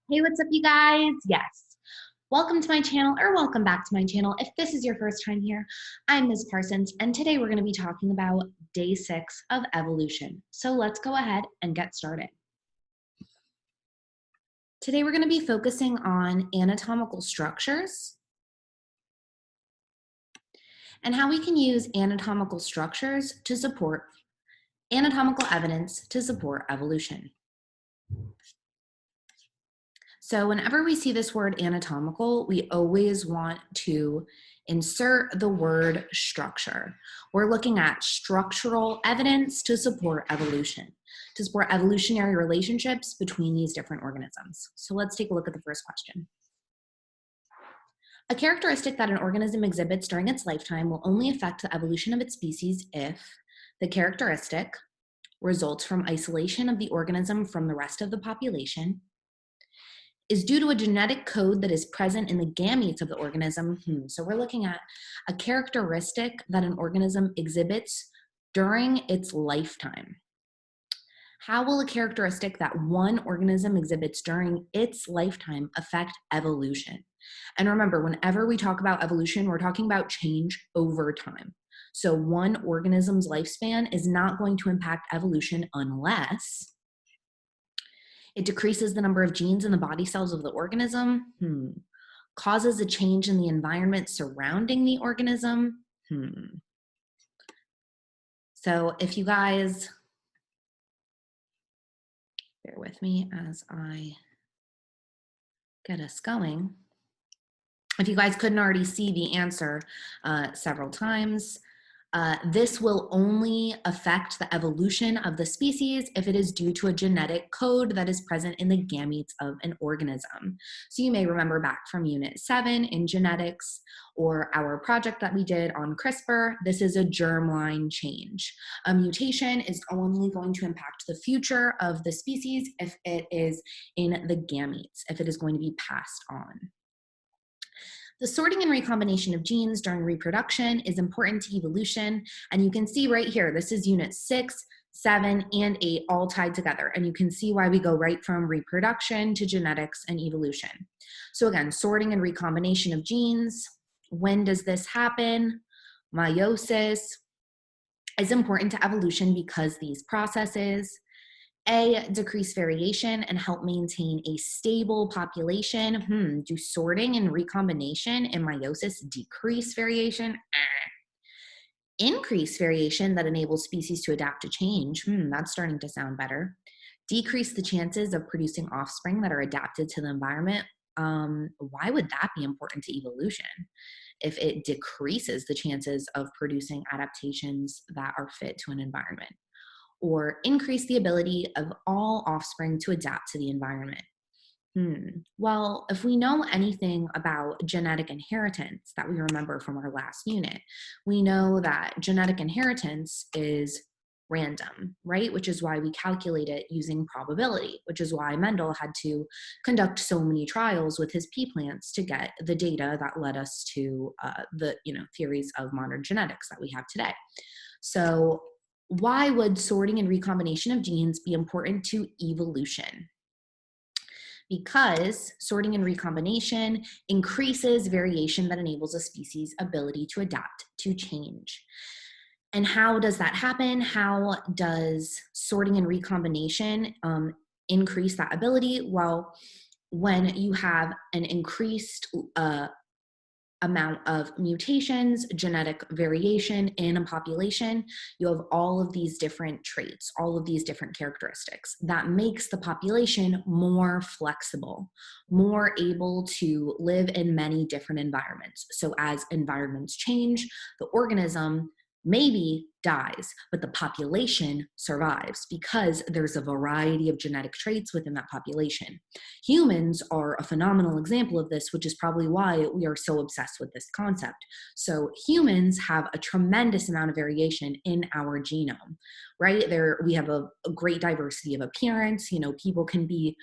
Hey, what's up, you guys? Yes. Welcome to my channel, or welcome back to my channel. If this is your first time here, I'm Ms. Parsons, and today we're going to be talking about day 6 of evolution. So let's go ahead and get started. Today we're going to be focusing on anatomical structures and how we can use anatomical structures to support anatomical evidence to support evolution. So whenever we see this word anatomical, we always want to insert the word structure. We're looking at structural evidence to support evolution, to support evolutionary relationships between these different organisms. So let's take a look at the first question. A characteristic that an organism exhibits during its lifetime will only affect the evolution of its species if the characteristic results from isolation of the organism from the rest of the population, is due to a genetic code that is present in the gametes of the organism. So we're looking at a characteristic that an organism exhibits during its lifetime. How will a characteristic that one organism exhibits during its lifetime affect evolution? And remember, whenever we talk about evolution, we're talking about change over time. So one organism's lifespan is not going to impact evolution unless it decreases the number of genes in the body cells of the organism. Causes a change in the environment surrounding the organism. So if you guys, bear with me as I get us going. If you guys couldn't already see the answer several times, this will only affect the evolution of the species if it is due to a genetic code that is present in the gametes of an organism. So you may remember back from Unit 7 in genetics, or our project that we did on CRISPR, this is a germline change. A mutation is only going to impact the future of the species if it is in the gametes, if it is going to be passed on. The sorting and recombination of genes during reproduction is important to evolution, and you can see right here, this is Unit 6, 7, and 8 all tied together, and you can see why we go right from reproduction to genetics and evolution. So again, sorting and recombination of genes, when does this happen? Meiosis is important to evolution because these processes decrease variation and help maintain a stable population. Do sorting and recombination and meiosis decrease variation? Increase variation that enables species to adapt to change. That's starting to sound better. Decrease the chances of producing offspring that are adapted to the environment. Why would that be important to evolution if it decreases the chances of producing adaptations that are fit to an environment? Or increase the ability of all offspring to adapt to the environment? Well, if we know anything about genetic inheritance that we remember from our last unit, we know that genetic inheritance is random, right? Which is why we calculate it using probability, which is why Mendel had to conduct so many trials with his pea plants to get the data that led us to the theories of modern genetics that we have today. So why would sorting and recombination of genes be important to evolution? Because sorting and recombination increases variation that enables a species' ability to adapt to change. And how does that happen? How does sorting and recombination increase that ability? Well, when you have an increased amount of mutations, genetic variation in a population, you have all of these different traits, all of these different characteristics that makes the population more flexible, more able to live in many different environments. So as environments change, the organism maybe dies, but the population survives because there's a variety of genetic traits within that population. Humans are a phenomenal example of this, which is probably why we are so obsessed with this concept. So humans have a tremendous amount of variation in our genome, right? We have a great diversity of appearance. People can be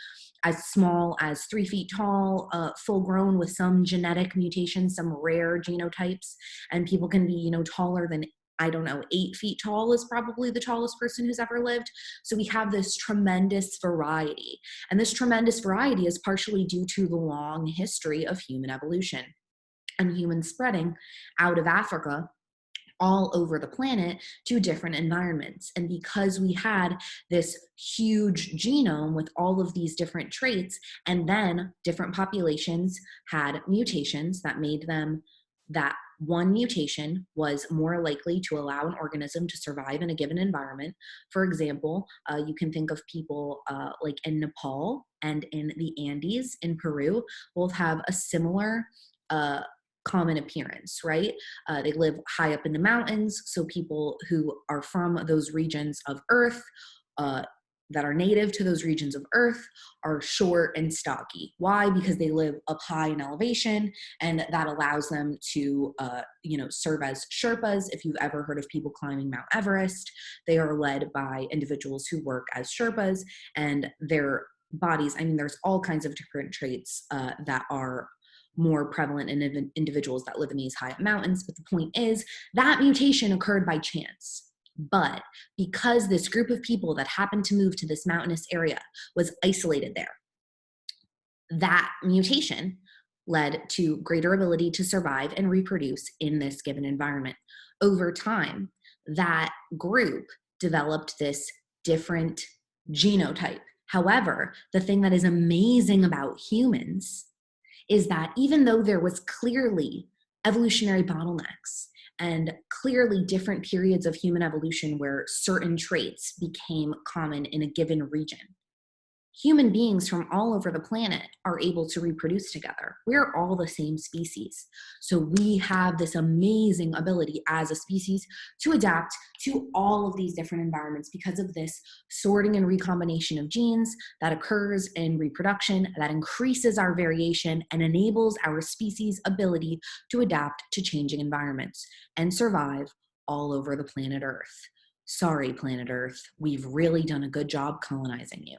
as small as 3 feet tall, full grown with some genetic mutations, some rare genotypes, and people can be, taller than 8 8 feet tall is probably the tallest person who's ever lived. So we have this tremendous variety. And this tremendous variety is partially due to the long history of human evolution and humans spreading out of Africa all over the planet to different environments. And because we had this huge genome with all of these different traits, and then different populations had mutations that made them, that one mutation was more likely to allow an organism to survive in a given environment. For example, you can think of people like in Nepal and in the Andes in Peru, both have a similar common appearance, right? They live high up in the mountains, so people who are from those regions of Earth, that are native to those regions of Earth, are short and stocky. Why? Because they live up high in elevation, and that allows them to, serve as Sherpas. If you've ever heard of people climbing Mount Everest, they are led by individuals who work as Sherpas, and their bodies, there's all kinds of different traits that are more prevalent in individuals that live in these high up mountains. But the point is that mutation occurred by chance. But because this group of people that happened to move to this mountainous area was isolated there, that mutation led to greater ability to survive and reproduce in this given environment. Over time, that group developed this different genotype. However, the thing that is amazing about humans is that even though there was clearly evolutionary bottlenecks and clearly different periods of human evolution where certain traits became common in a given region, human beings from all over the planet are able to reproduce together. We're all the same species. So we have this amazing ability as a species to adapt to all of these different environments because of this sorting and recombination of genes that occurs in reproduction that increases our variation and enables our species' ability to adapt to changing environments and survive all over the planet Earth. Sorry, planet Earth, we've really done a good job colonizing you.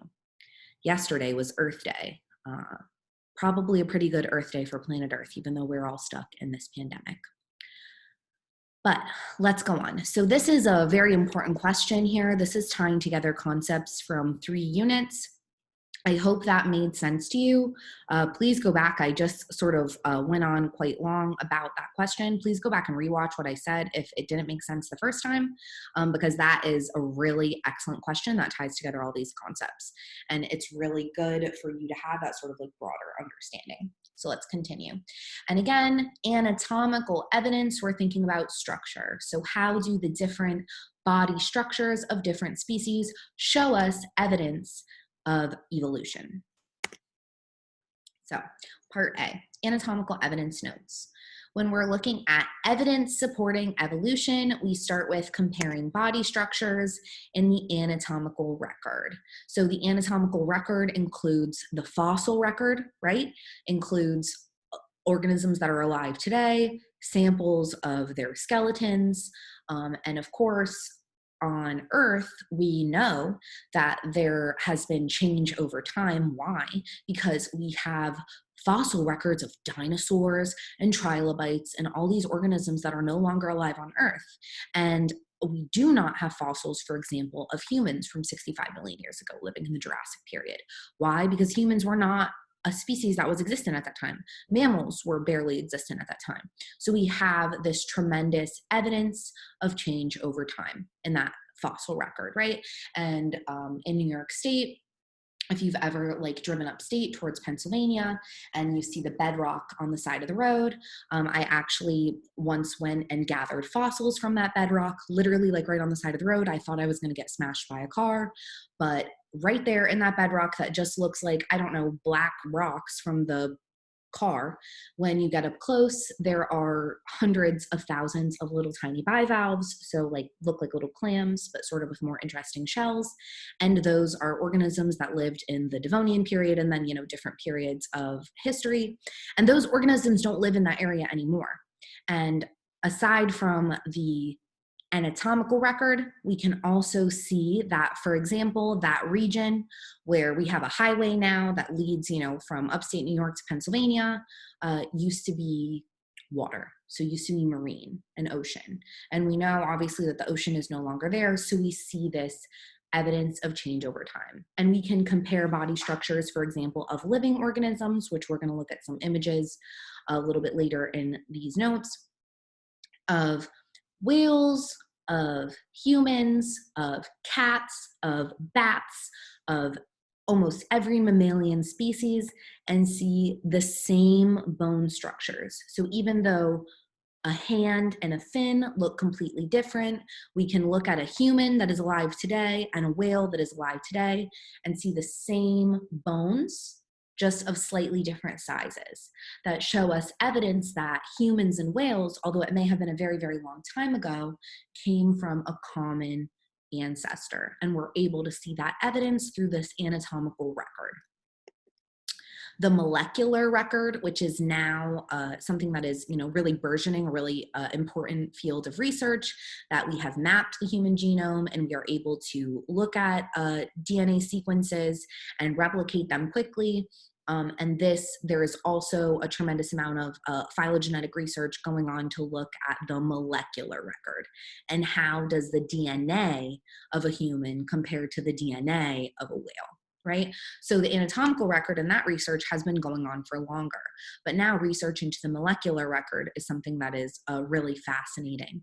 Yesterday was Earth Day. Probably a pretty good Earth Day for planet Earth, even though we're all stuck in this pandemic. But let's go on. So this is a very important question here. This is tying together concepts from 3 units. I hope that made sense to you. Please go back. I just sort of went on quite long about that question. Please go back and rewatch what I said if it didn't make sense the first time, because that is a really excellent question that ties together all these concepts. And it's really good for you to have that sort of like broader understanding. So let's continue. And again, anatomical evidence, we're thinking about structure. So how do the different body structures of different species show us evidence of evolution? So part A, anatomical evidence notes. When we're looking at evidence supporting evolution, we start with comparing body structures in the anatomical record. So the anatomical record includes the fossil record, right? Includes organisms that are alive today, samples of their skeletons, and of course, on Earth, we know that there has been change over time. Why? Because we have fossil records of dinosaurs and trilobites and all these organisms that are no longer alive on Earth. And we do not have fossils, for example, of humans from 65 million years ago living in the Jurassic period. Why? Because humans were not a species that was existent at that time. Mammals were barely existent at that time. So we have this tremendous evidence of change over time in that fossil record, right? And in New York State, if you've ever like driven upstate towards Pennsylvania and you see the bedrock on the side of the road, I actually once went and gathered fossils from that bedrock, literally like right on the side of the road. I thought I was gonna get smashed by a car, but right there in that bedrock that just looks like, I don't know, black rocks from the car. When you get up close, there are hundreds of thousands of little tiny bivalves, so like look like little clams, but sort of with more interesting shells. And those are organisms that lived in the Devonian period and then, different periods of history. And those organisms don't live in that area anymore. And aside from the anatomical record, we can also see that, for example, that region where we have a highway now that leads, from upstate New York to Pennsylvania, used to be water. So you see marine and ocean. And we know obviously that the ocean is no longer there. So we see this evidence of change over time. And we can compare body structures, for example, of living organisms, which we're going to look at some images a little bit later in these notes, of whales, of humans, of cats, of bats, of almost every mammalian species, and see the same bone structures. So even though a hand and a fin look completely different, we can look at a human that is alive today and a whale that is alive today and see the same bones, just of slightly different sizes, that show us evidence that humans and whales, although it may have been a very, very long time ago, came from a common ancestor. And we're able to see that evidence through this anatomical record. The molecular record, which is now something that is, really burgeoning, a really important field of research, that we have mapped the human genome and we are able to look at DNA sequences and replicate them quickly. And there is also a tremendous amount of phylogenetic research going on to look at the molecular record and how does the DNA of a human compare to the DNA of a whale. Right? So the anatomical record and that research has been going on for longer, but now research into the molecular record is something that is really fascinating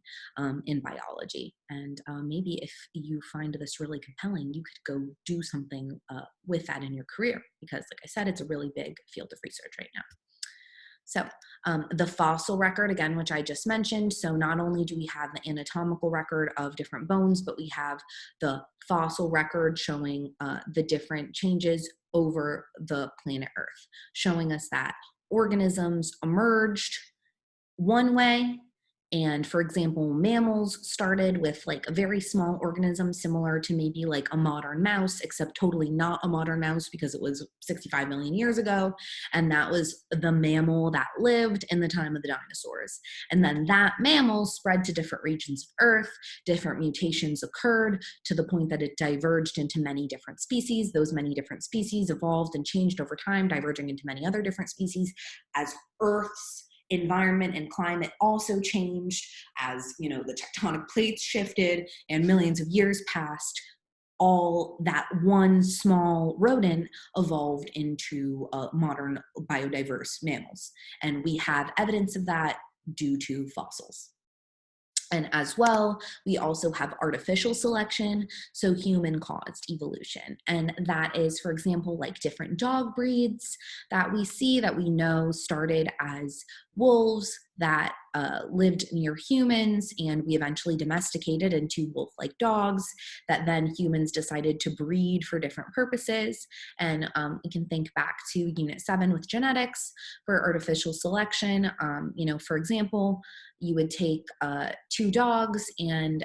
in biology. And maybe if you find this really compelling, you could go do something with that in your career, because like I said, it's a really big field of research right now. So the fossil record, again, which I just mentioned. So not only do we have the anatomical record of different bones, but we have the fossil record showing the different changes over the planet Earth, showing us that organisms emerged one way. And for example, mammals started with like a very small organism similar to maybe like a modern mouse, except totally not a modern mouse because it was 65 million years ago. And that was the mammal that lived in the time of the dinosaurs. And then that mammal spread to different regions of Earth, different mutations occurred to the point that it diverged into many different species. Those many different species evolved and changed over time, diverging into many other different species as Earth's environment and climate also changed, as the tectonic plates shifted and millions of years passed. All that one small rodent evolved into modern biodiverse mammals, and we have evidence of that due to fossils. And as well, we also have artificial selection, so human-caused evolution. And that is, for example, like different dog breeds that we see that we know started as wolves that lived near humans, and we eventually domesticated into wolf-like dogs that then humans decided to breed for different purposes. And we can think back to Unit 7 with genetics for artificial selection. For example, you would take two dogs and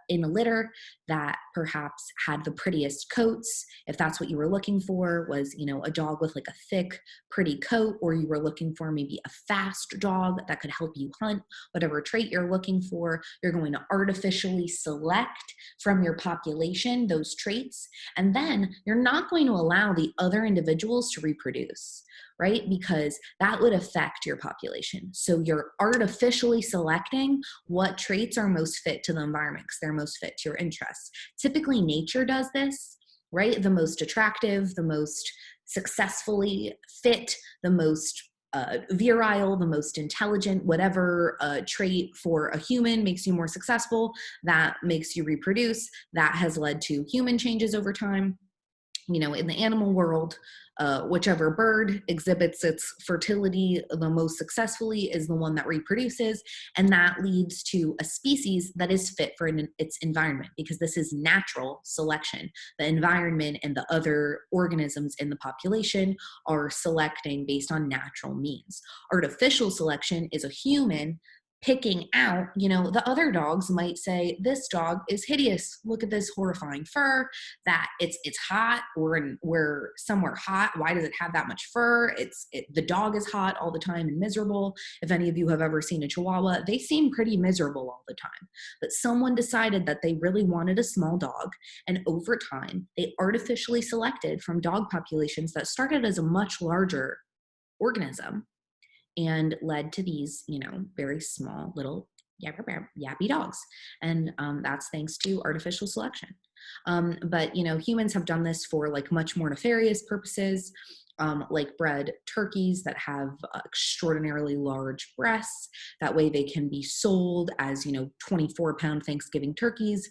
in a litter that perhaps had the prettiest coats, if that's what you were looking for, was a dog with like a thick, pretty coat, or you were looking for maybe a fast dog that could help you hunt, whatever trait you're looking for, you're going to artificially select from your population those traits, and then you're not going to allow the other individuals to reproduce, right? Because that would affect your population. So you're artificially selecting what traits are most fit to the environment because they're most fit to your interests. Typically, nature does this, right? The most attractive, the most successfully fit, the most virile, the most intelligent, whatever trait for a human makes you more successful, that makes you reproduce. That has led to human changes over time. In the animal world, whichever bird exhibits its fertility the most successfully is the one that reproduces, and that leads to a species that is fit for its environment, because this is natural selection. The environment and the other organisms in the population are selecting based on natural means. Artificial selection is a human picking out, the other dogs might say, this dog is hideous. Look at this horrifying fur, that it's hot, we're somewhere hot. Why does it have that much fur? The dog is hot all the time and miserable. If any of you have ever seen a Chihuahua, they seem pretty miserable all the time. But someone decided that they really wanted a small dog. And over time, they artificially selected from dog populations that started as a much larger organism and led to these, very small little yappy dogs. And that's thanks to artificial selection. But humans have done this for like much more nefarious purposes, like bred turkeys that have extraordinarily large breasts. That way they can be sold as 24-pound Thanksgiving turkeys.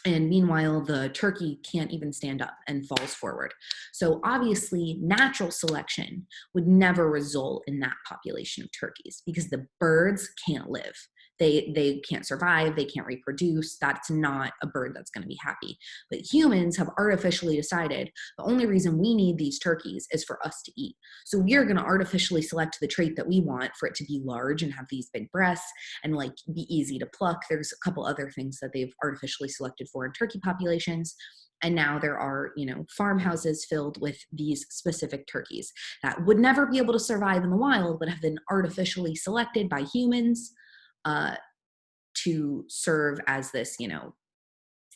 And meanwhile, the turkey can't even stand up and falls forward. So obviously, natural selection would never result in that population of turkeys because the birds can't live. They can't survive, they can't reproduce. That's not a bird that's going to be happy. But humans have artificially decided the only reason we need these turkeys is for us to eat. So we are going to artificially select the trait that we want for it to be large and have these big breasts and like be easy to pluck. There's a couple other things that they've artificially selected for in turkey populations. And now there are, farmhouses filled with these specific turkeys that would never be able to survive in the wild, but have been artificially selected by humans to serve as this,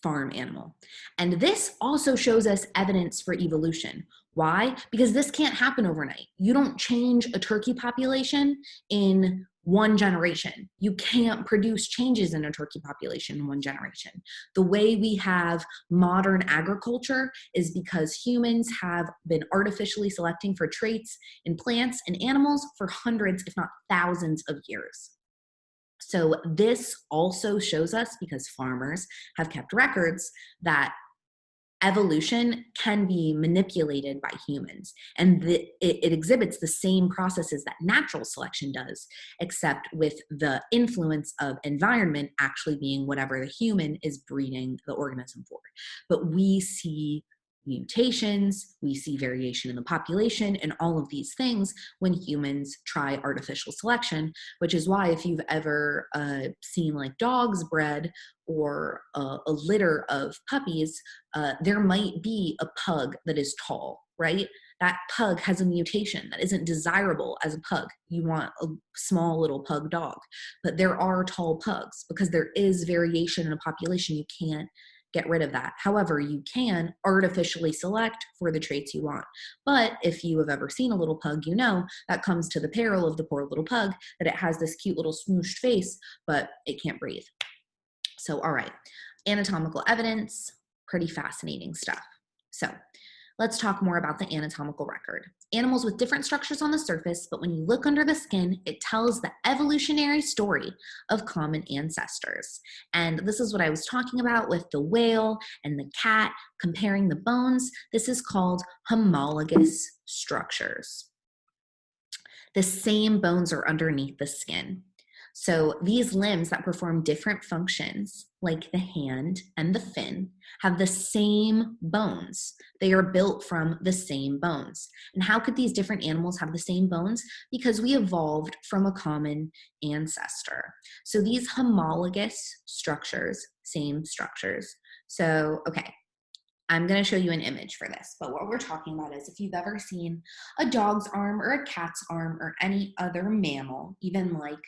farm animal. And this also shows us evidence for evolution. Why? Because this can't happen overnight. You don't change a turkey population in one generation. You can't produce changes in a turkey population in one generation. The way we have modern agriculture is because humans have been artificially selecting for traits in plants and animals for hundreds, if not thousands of years. So this also shows us, because farmers have kept records, that evolution can be manipulated by humans. And it exhibits the same processes that natural selection does, except with the influence of environment actually being whatever the human is breeding the organism for. But we see mutations, we see variation in the population, and all of these things when humans try artificial selection, which is why if you've ever seen like dogs bred or a litter of puppies, there might be a pug that is tall, right? That pug has a mutation that isn't desirable as a pug. You want a small little pug dog, but there are tall pugs because there is variation in a population. You can't get rid of that. However, you can artificially select for the traits you want. But if you have ever seen a little pug, that comes to the peril of the poor little pug, that it has this cute little smooshed face, but it can't breathe. So, all right, anatomical evidence, pretty fascinating stuff. So let's talk more about the anatomical record. Animals with different structures on the surface, but when you look under the skin, it tells the evolutionary story of common ancestors. And this is what I was talking about with the whale and the cat, comparing the bones. This is called homologous structures. The same bones are underneath the skin. So these limbs that perform different functions, like the hand and the fin, have the same bones. They are built from the same bones. And how could these different animals have the same bones? Because we evolved from a common ancestor. So these homologous structures, same structures. So, okay, I'm going to show you an image for this, but what we're talking about is if you've ever seen a dog's arm or a cat's arm or any other mammal, even like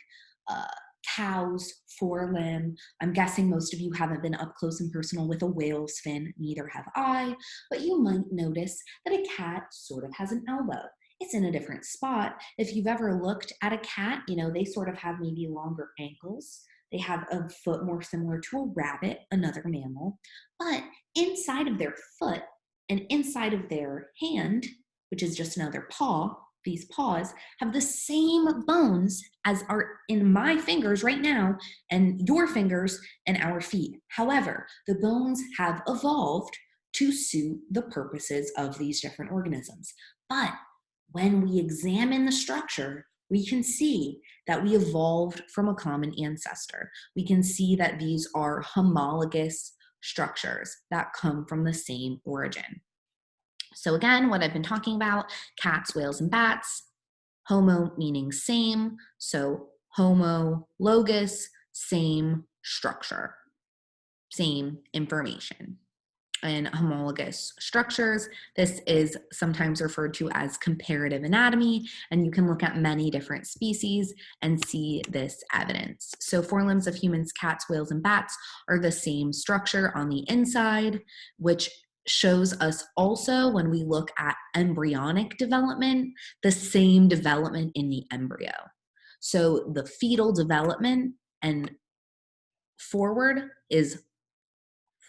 cow's forelimb. I'm guessing most of you haven't been up close and personal with a whale's fin, neither have I, but you might notice that a cat sort of has an elbow. It's in a different spot. If you've ever looked at a cat, they sort of have maybe longer ankles. They have a foot more similar to a rabbit, another mammal, but inside of their foot and inside of their hand, which is just another paw, these paws have the same bones as are in my fingers right now and your fingers and our feet. However, the bones have evolved to suit the purposes of these different organisms. But when we examine the structure, we can see that we evolved from a common ancestor. We can see that these are homologous structures that come from the same origin. So again, what I've been talking about, cats, whales, and bats, homo meaning same, so homologous, same structure, same information. And homologous structures, this is sometimes referred to as comparative anatomy, and you can look at many different species and see this evidence. So forelimbs of humans, cats, whales, and bats are the same structure on the inside, which shows us also, when we look at embryonic development, the same development in the embryo. So the fetal development and forward is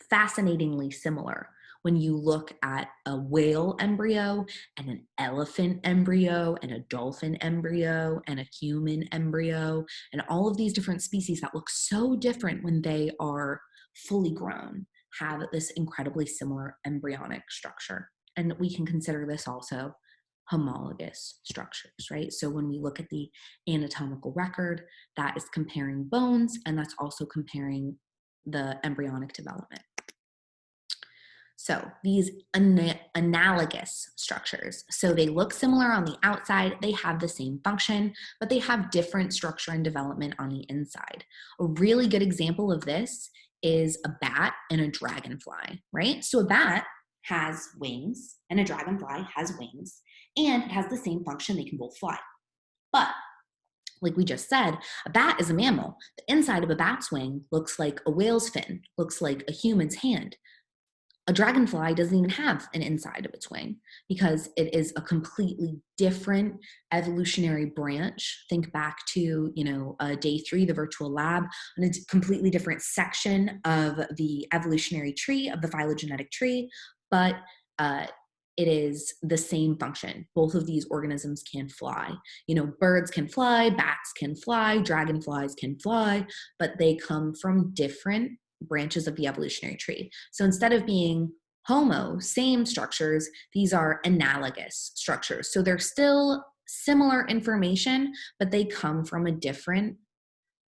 fascinatingly similar when you look at a whale embryo and an elephant embryo and a dolphin embryo and a human embryo and all of these different species that look so different when they are fully grown have this incredibly similar embryonic structure. And we can consider this also homologous structures, right? So when we look at the anatomical record, that is comparing bones, and that's also comparing the embryonic development. So these analogous structures, so they look similar on the outside, they have the same function, but they have different structure and development on the inside. A really good example of this is a bat and a dragonfly, right? So a bat has wings and a dragonfly has wings, and it has the same function, they can both fly. But like we just said, a bat is a mammal. The inside of a bat's wing looks like a whale's fin, looks like a human's hand. A dragonfly doesn't even have an inside of its wing because it is a completely different evolutionary branch. Think back to, day 3, the virtual lab, and a completely different section of the evolutionary tree, of the phylogenetic tree, but it is the same function. Both of these organisms can fly. Birds can fly, bats can fly, dragonflies can fly, but they come from different branches of the evolutionary tree. So instead of being same structures, these are analogous structures. So they're still similar information, but they come from a different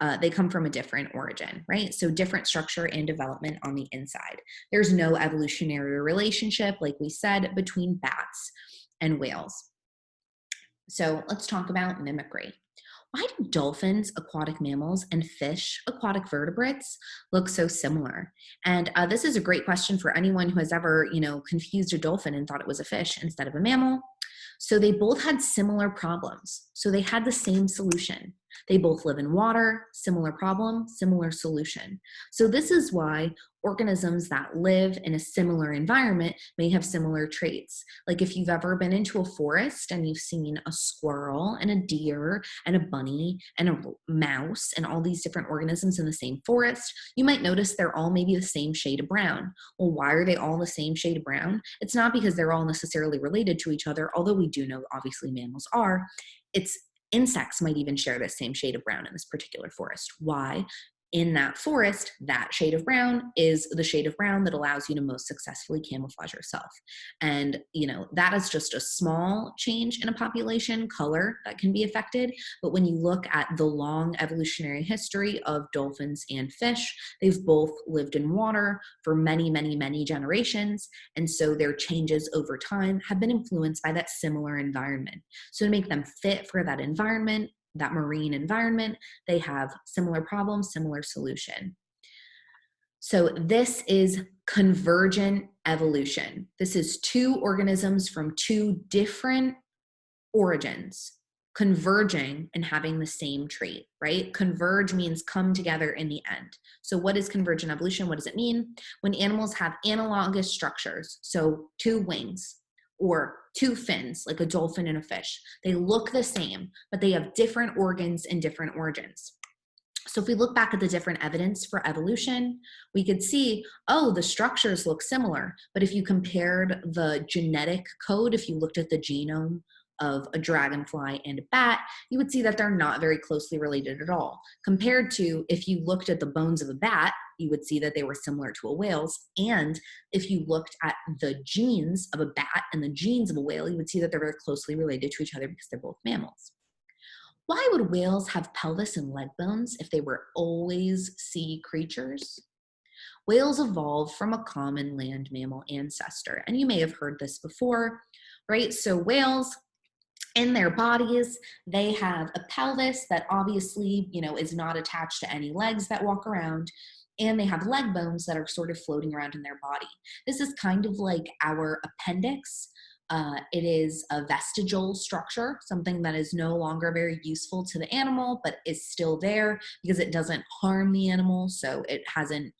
origin, right? So different structure and development on the inside. There's no evolutionary relationship, like we said, between bats and whales. So let's talk about mimicry. Why do dolphins, aquatic mammals, and fish, aquatic vertebrates, look so similar? And this is a great question for anyone who has ever, confused a dolphin and thought it was a fish instead of a mammal. So they both had similar problems. So they had the same solution. They both live in water, similar problem, similar solution. So this is why organisms that live in a similar environment may have similar traits. Like if you've ever been into a forest and you've seen a squirrel and a deer and a bunny and a mouse and all these different organisms in the same forest, you might notice they're all maybe the same shade of brown. Well, why are they all the same shade of brown? It's not because they're all necessarily related to each other, although we do know obviously mammals are. It's insects might even share the same shade of brown in this particular forest. Why? In that forest, that shade of brown is the shade of brown that allows you to most successfully camouflage yourself. And, that is just a small change in a population color that can be affected. But when you look at the long evolutionary history of dolphins and fish, they've both lived in water for many, many, many generations. And so their changes over time have been influenced by that similar environment. So to make them fit for that environment, that marine environment, they have similar problems, similar solution. So this is convergent evolution. This is two organisms from two different origins converging and having the same trait, right? Converge means come together in the end. So what is convergent evolution? What does it mean? When animals have analogous structures, so two wings, or two fins, like a dolphin and a fish. They look the same, but they have different organs and different origins. So if we look back at the different evidence for evolution, we could see, the structures look similar. But if you compared the genetic code, if you looked at the genome of a dragonfly and a bat, you would see that they're not very closely related at all. Compared to if you looked at the bones of a bat, you would see that they were similar to a whale's. And if you looked at the genes of a bat and the genes of a whale, you would see that they're very closely related to each other because they're both mammals. Why would whales have pelvis and leg bones if they were always sea creatures? Whales evolved from a common land mammal ancestor, and you may have heard this before, right? So whales, in their bodies, they have a pelvis that obviously, is not attached to any legs that walk around, and they have leg bones that are sort of floating around in their body. This is kind of like our appendix. It is a vestigial structure, something that is no longer very useful to the animal, but is still there because it doesn't harm the animal. So it hasn't,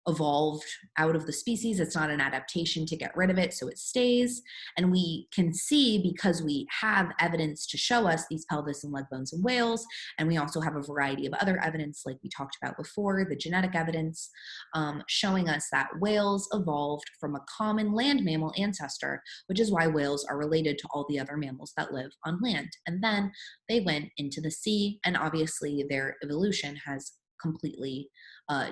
evolved out of the species. It's not an adaptation to get rid of it, so it stays. And we can see, because we have evidence to show us these pelvis and leg bones in whales, and we also have a variety of other evidence like we talked about before, the genetic evidence, showing us that whales evolved from a common land mammal ancestor, which is why whales are related to all the other mammals that live on land. And then they went into the sea, and obviously their evolution has completely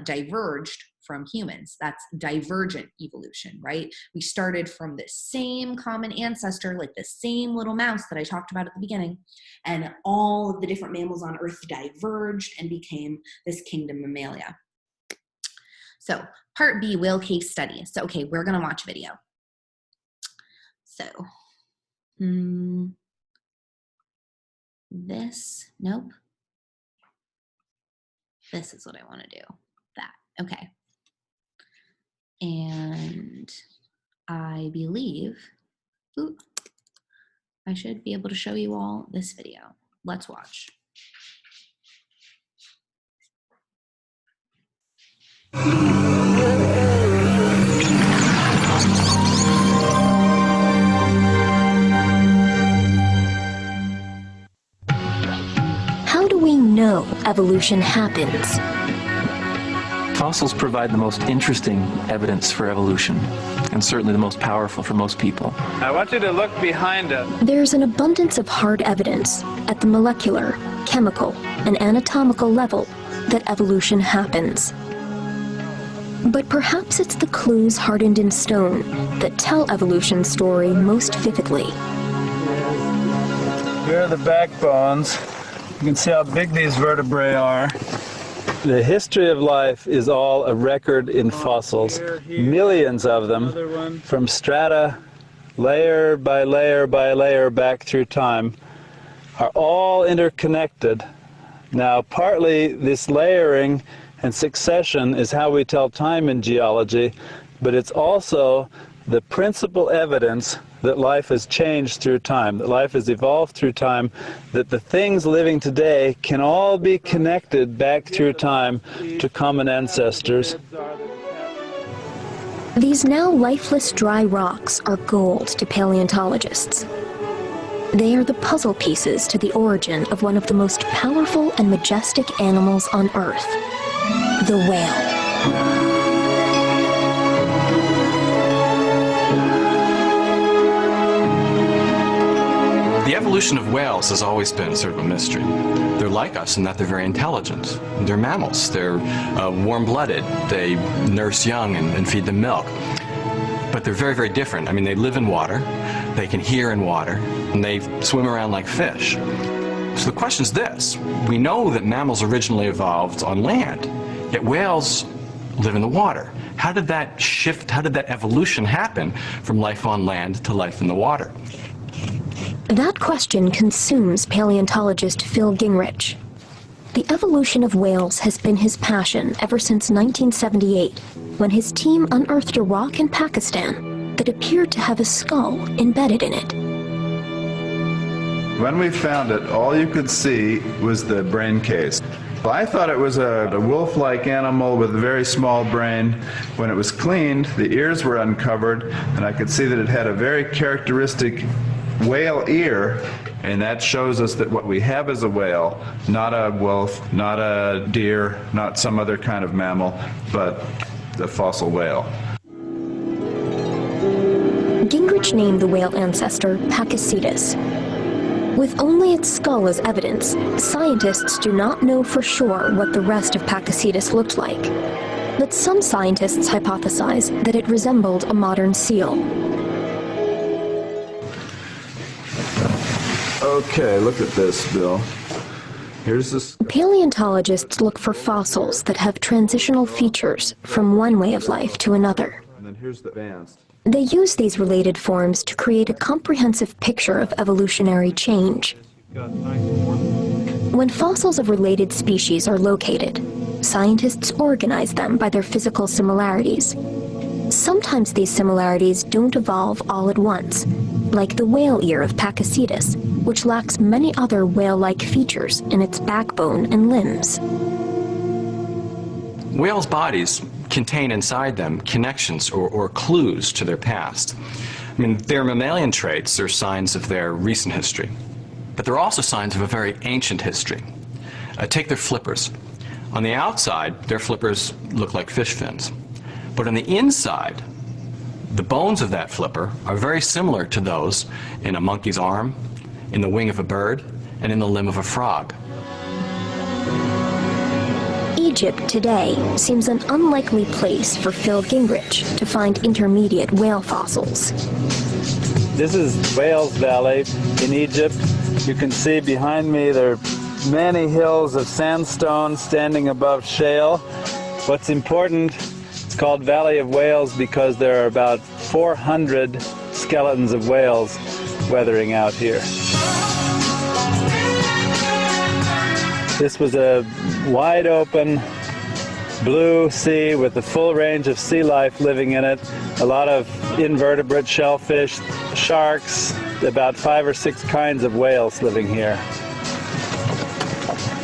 diverged from humans. That's divergent evolution, right? We started from the same common ancestor, like the same little mouse that I talked about at the beginning, and all of the different mammals on Earth diverged and became this kingdom Mammalia. So part B, whale case study. So, okay, we're gonna watch a video. So, nope. This is what I wanna do, that, okay. And I believe, I should be able to show you all this video. Let's watch. How do we know evolution happens? Fossils provide the most interesting evidence for evolution, and certainly the most powerful for most people. I want you to look behind us. There's an abundance of hard evidence at the molecular, chemical, and anatomical level that evolution happens. But perhaps it's the clues hardened in stone that tell evolution's story most vividly. Here are the backbones. You can see how big these vertebrae are. The history of life is all a record in fossils, millions of them, from strata, layer by layer by layer back through time, are all interconnected. Now, partly this layering and succession is how we tell time in geology, but it's also the principal evidence that life has changed through time, that life has evolved through time, that the things living today can all be connected back through time to common ancestors. These now lifeless dry rocks are gold to paleontologists. They are the puzzle pieces to the origin of one of the most powerful and majestic animals on Earth, the whale. The evolution of whales has always been sort of a mystery. They're like us in that they're very intelligent. They're mammals. They're warm-blooded. They nurse young and feed them milk. But they're very, very different. I mean, they live in water, they can hear in water, and they swim around like fish. So the question is this. We know that mammals originally evolved on land, yet whales live in the water. How did that shift, how did that evolution happen from life on land to life in the water? That question consumes paleontologist Phil Gingrich. The evolution of whales has been his passion ever since 1978, when his team unearthed a rock in Pakistan that appeared to have a skull embedded in it. When we found it, all you could see was the brain case. I thought it was a wolf-like animal with a very small brain. When it was cleaned, the ears were uncovered, and I could see that it had a very characteristic whale ear, and that shows us that what we have is a whale, not a wolf, not a deer, not some other kind of mammal, but the fossil whale. Gingrich named the whale ancestor Pakicetus. With only its skull as evidence, scientists do not know for sure what the rest of Pakicetus looked like. But some scientists hypothesize that it resembled a modern seal. Okay, look at this, Bill. Here's this. Paleontologists look for fossils that have transitional features from one way of life to another. And then here's the advanced. They use these related forms to create a comprehensive picture of evolutionary change. When fossils of related species are located, scientists organize them by their physical similarities. Sometimes these similarities don't evolve all at once, like the whale ear of Pakicetus, which lacks many other whale-like features in its backbone and limbs. Whales' bodies contain inside them connections or clues to their past. I mean, their mammalian traits are signs of their recent history, but they're also signs of a very ancient history. Take their flippers. On the outside, their flippers look like fish fins, but on the inside, the bones of that flipper are very similar to those in a monkey's arm, in the wing of a bird, and in the limb of a frog. Egypt today seems an unlikely place for Phil Gingrich to find intermediate whale fossils. This is Wales Valley in Egypt. You can see behind me there are many hills of sandstone standing above shale. What's important, it's called Valley of Whales because there are about 400 skeletons of whales weathering out here. This was a wide open blue sea with a full range of sea life living in it. A lot of invertebrate shellfish, sharks, about 5 or 6 kinds of whales living here.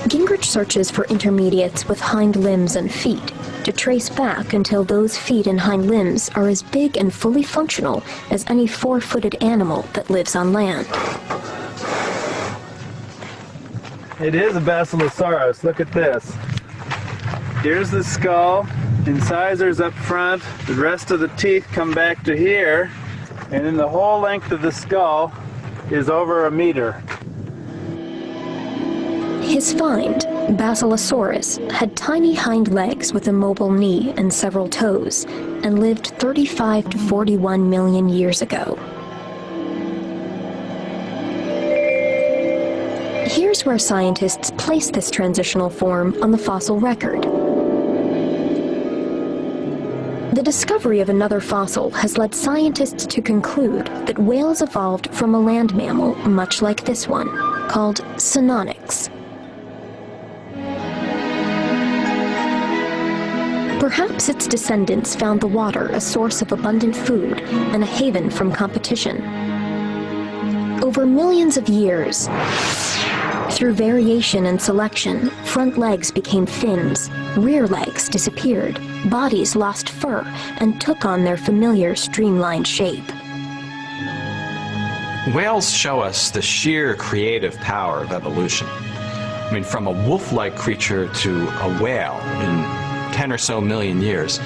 Gingrich searches for intermediates with hind limbs and feet to trace back until those feet and hind limbs are as big and fully functional as any 4-footed animal that lives on land. It is a Basilosaurus. Look at this. Here's the skull, incisors up front, the rest of the teeth come back to here, and then the whole length of the skull is over a meter. His find, Basilosaurus, had tiny hind legs with a mobile knee and several toes, and lived 35 to 41 million years ago. Here's where scientists place this transitional form on the fossil record. The discovery of another fossil has led scientists to conclude that whales evolved from a land mammal much like this one, called Synonyx. Perhaps its descendants found the water a source of abundant food and a haven from competition. Over millions of years, through variation and selection, front legs became fins, rear legs disappeared, bodies lost fur, and took on their familiar streamlined shape. Whales show us the sheer creative power of evolution. I mean, from a wolf-like creature to a whale in 10 or so million years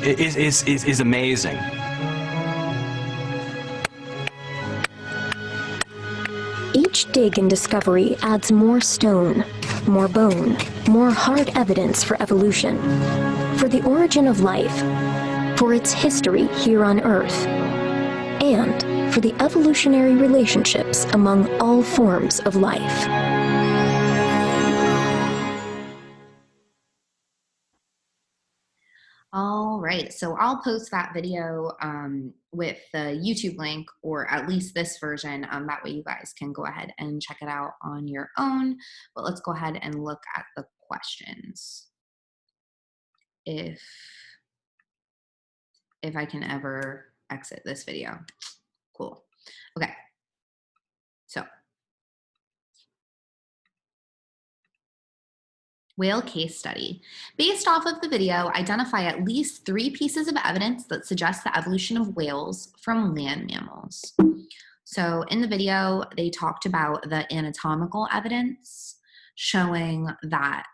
is amazing. Each dig and discovery adds more stone, more bone, more hard evidence for evolution, for the origin of life, for its history here on Earth, and for the evolutionary relationships among all forms of life. All right, so I'll post that video with the YouTube link, or at least this version. That way you guys can go ahead and check it out on your own. But let's go ahead and look at the questions. If I can ever exit this video. Cool. Okay, so. Whale case study. Based off of the video, identify at least 3 pieces of evidence that suggest the evolution of whales from land mammals. So in the video, they talked about the anatomical evidence showing that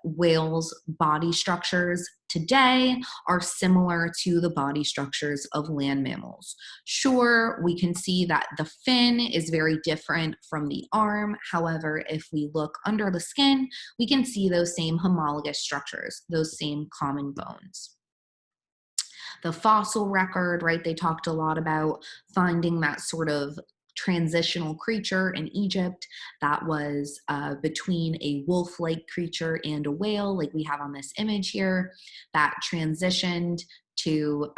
whales' body structures today are similar to the body structures of land mammals. Sure, we can see that the fin is very different from the arm. However, if we look under the skin, we can see those same homologous structures, those same common bones. The fossil record, right, they talked a lot about finding that sort of transitional creature in Egypt that was between a wolf-like creature and a whale, like we have on this image here, that transitioned to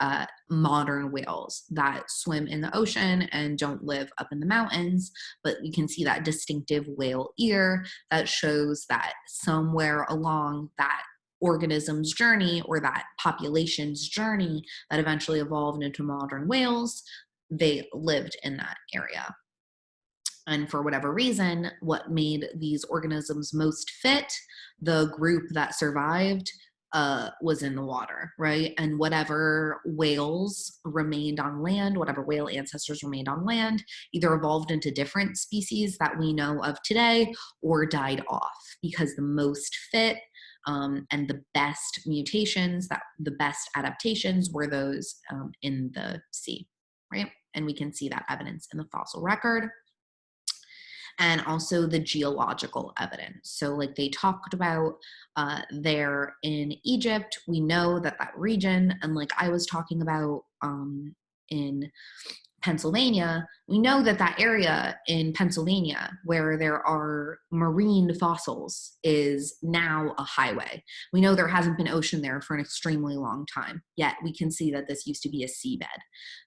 modern whales that swim in the ocean and don't live up in the mountains. But you can see that distinctive whale ear that shows that somewhere along that organism's journey, or that population's journey that eventually evolved into modern whales, they lived in that area. And for whatever reason, what made these organisms most fit, the group that survived, was in the water, right? And whatever whales remained on land, whatever whale ancestors remained on land, either evolved into different species that we know of today or died off, because the most fit and the best mutations, that the best adaptations were those in the sea, right? And we can see that evidence in the fossil record. And also the geological evidence. So like they talked about there in Egypt, we know that that region, and like I was talking about in Pennsylvania, we know that that area in Pennsylvania where there are marine fossils is now a highway. We know there hasn't been ocean there for an extremely long time, yet we can see that this used to be a seabed.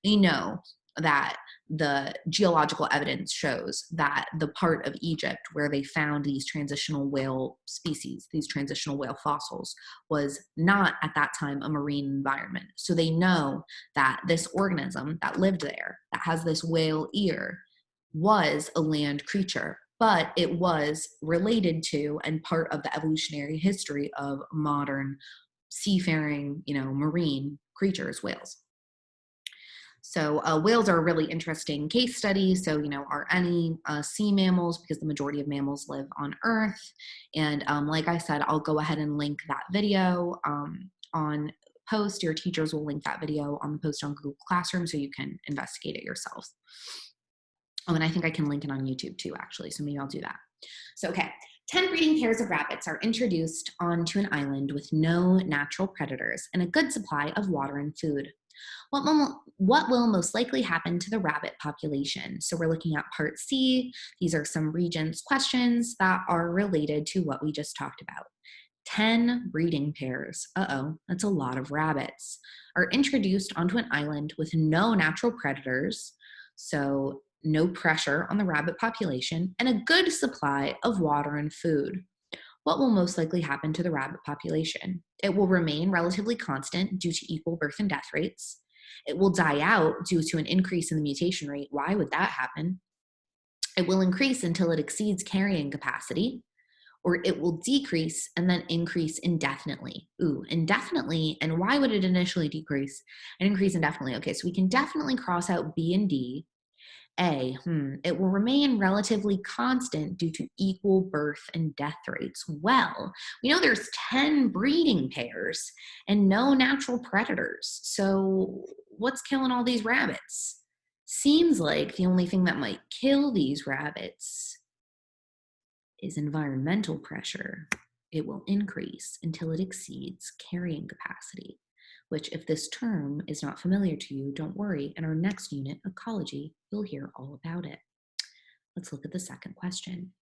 We know that the geological evidence shows that the part of Egypt where they found these transitional whale species, these transitional whale fossils, was not at that time a marine environment. So they know that this organism that lived there, that has this whale ear, was a land creature, but it was related to and part of the evolutionary history of modern seafaring, marine creatures, whales. So whales are a really interesting case study. So, are any sea mammals, because the majority of mammals live on Earth. And like I said, I'll go ahead and link that video on post. Your teachers will link that video on the post on Google Classroom so you can investigate it yourselves. Oh, and I think I can link it on YouTube too, actually. So maybe I'll do that. So, okay. 10 breeding pairs of rabbits are introduced onto an island with no natural predators and a good supply of water and food. What will most likely happen to the rabbit population? So we're looking at part C. These are some Regents questions that are related to what we just talked about. 10 breeding pairs, that's a lot of rabbits, are introduced onto an island with no natural predators, so no pressure on the rabbit population, and a good supply of water and food. What will most likely happen to the rabbit population? It will remain relatively constant due to equal birth and death rates. It will die out due to an increase in the mutation rate. Why would that happen? It will increase until it exceeds carrying capacity, or it will decrease and then increase indefinitely. Indefinitely, and why would it initially decrease and increase indefinitely? Okay, so we can definitely cross out B and D. It will remain relatively constant due to equal birth and death rates. Well, we know there's 10 breeding pairs and no natural predators. So what's killing all these rabbits? Seems like the only thing that might kill these rabbits is environmental pressure. It will increase until it exceeds carrying capacity, which, if this term is not familiar to you, don't worry. In our next unit, ecology, you'll hear all about it. Let's look at the second question.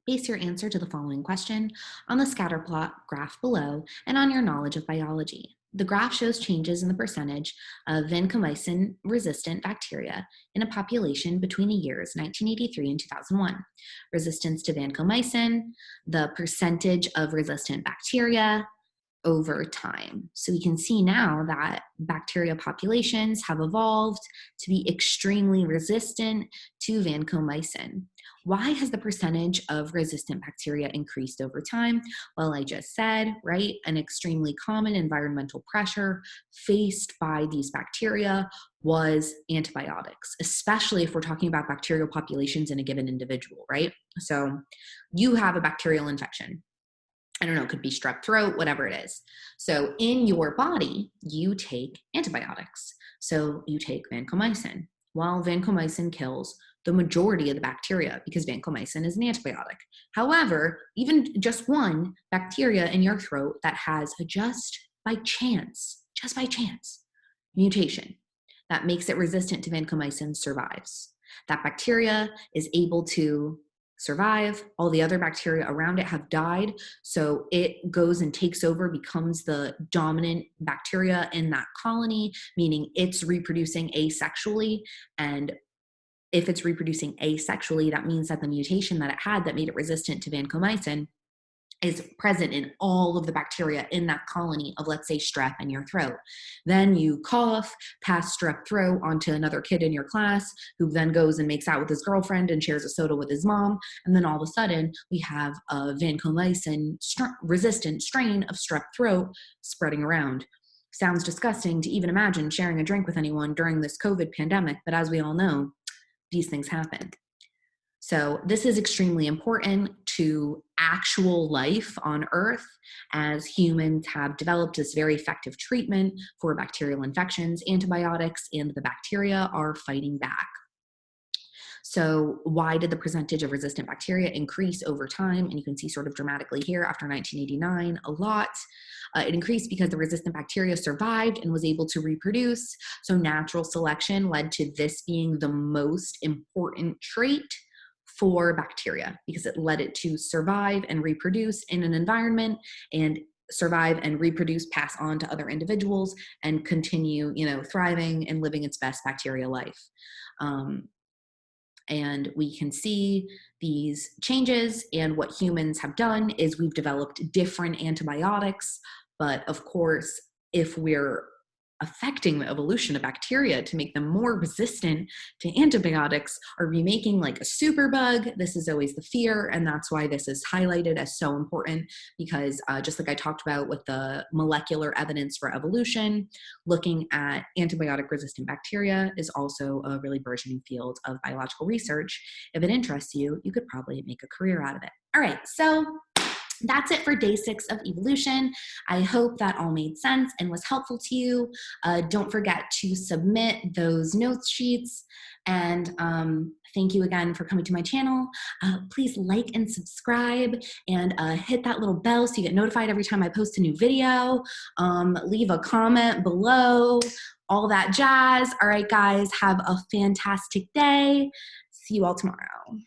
Base your answer to the following question on the scatter plot graph below and on your knowledge of biology. The graph shows changes in the percentage of vancomycin-resistant bacteria in a population between the years 1983 and 2001. Resistance to vancomycin, the percentage of resistant bacteria, over time. So we can see now that bacteria populations have evolved to be extremely resistant to vancomycin. Why has the percentage of resistant bacteria increased over time? Well, I just said, right, an extremely common environmental pressure faced by these bacteria was antibiotics, especially if we're talking about bacterial populations in a given individual, right? So you have a bacterial infection. I don't know, it could be strep throat, whatever it is. So in your body, you take antibiotics. So you take vancomycin. Well, vancomycin kills the majority of the bacteria because vancomycin is an antibiotic. However, even just one bacteria in your throat that has a just by chance, mutation that makes it resistant to vancomycin survives. That bacteria is able to survive. All the other bacteria around it have died. So it goes and takes over, becomes the dominant bacteria in that colony, meaning it's reproducing asexually. And if it's reproducing asexually, that means that the mutation that it had that made it resistant to vancomycin is present in all of the bacteria in that colony of, let's say, strep in your throat. Then you cough, pass strep throat onto another kid in your class, who then goes and makes out with his girlfriend and shares a soda with his mom. And then all of a sudden, we have a vancomycin resistant strain of strep throat spreading around. Sounds disgusting to even imagine sharing a drink with anyone during this COVID pandemic, but as we all know, these things happen. So this is extremely important to actual life on Earth, as humans have developed this very effective treatment for bacterial infections, antibiotics, and the bacteria are fighting back. So why did the percentage of resistant bacteria increase over time? And you can see sort of dramatically here after 1989, a lot. It increased because the resistant bacteria survived and was able to reproduce. So natural selection led to this being the most important trait for bacteria, because it led it to survive and reproduce in an environment, and survive and reproduce, pass on to other individuals, and continue, thriving and living its best bacteria life. And we can see these changes, and what humans have done is we've developed different antibiotics. But of course, if we're affecting the evolution of bacteria to make them more resistant to antibiotics, are we making like a superbug? This is always the fear, and that's why this is highlighted as so important, because just like I talked about with the molecular evidence for evolution, looking at antibiotic resistant bacteria is also a really burgeoning field of biological research. If it interests you, you could probably make a career out of it. All right, so that's it for day 6 of evolution. I hope that all made sense and was helpful to you. Don't forget to submit those notes sheets. And thank you again for coming to my channel. Please like and subscribe, and hit that little bell so you get notified every time I post a new video. Leave a comment below, all that jazz. All right, guys, have a fantastic day. See you all tomorrow.